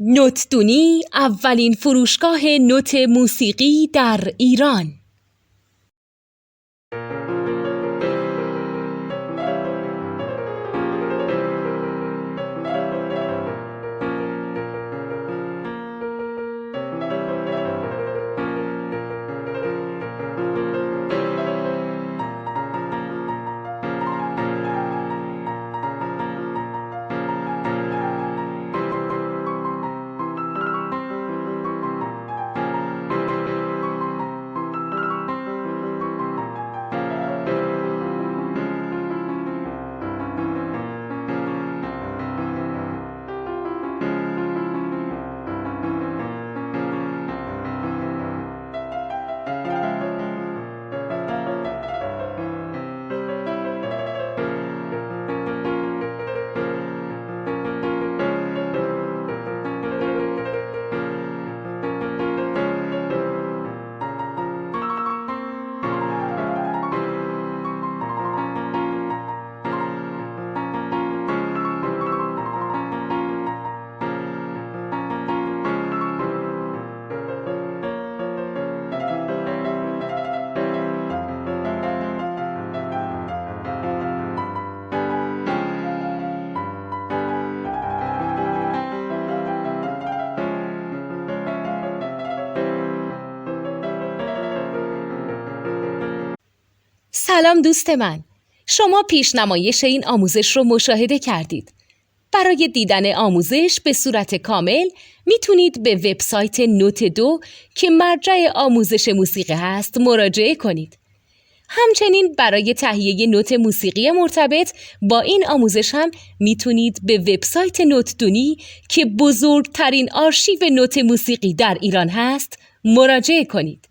نوتدونی اولین فروشگاه نوت موسیقی در ایران. سلام دوست من، شما پیشنمایش این آموزش رو مشاهده کردید. برای دیدن آموزش به صورت کامل میتونید به وبسایت نوت 2 که مرجع آموزش موسیقی هست مراجعه کنید. همچنین برای تهیه نوت موسیقی مرتبط با این آموزش هم میتونید به وبسایت نوتدونی که بزرگترین آرشیو نوت موسیقی در ایران هست مراجعه کنید.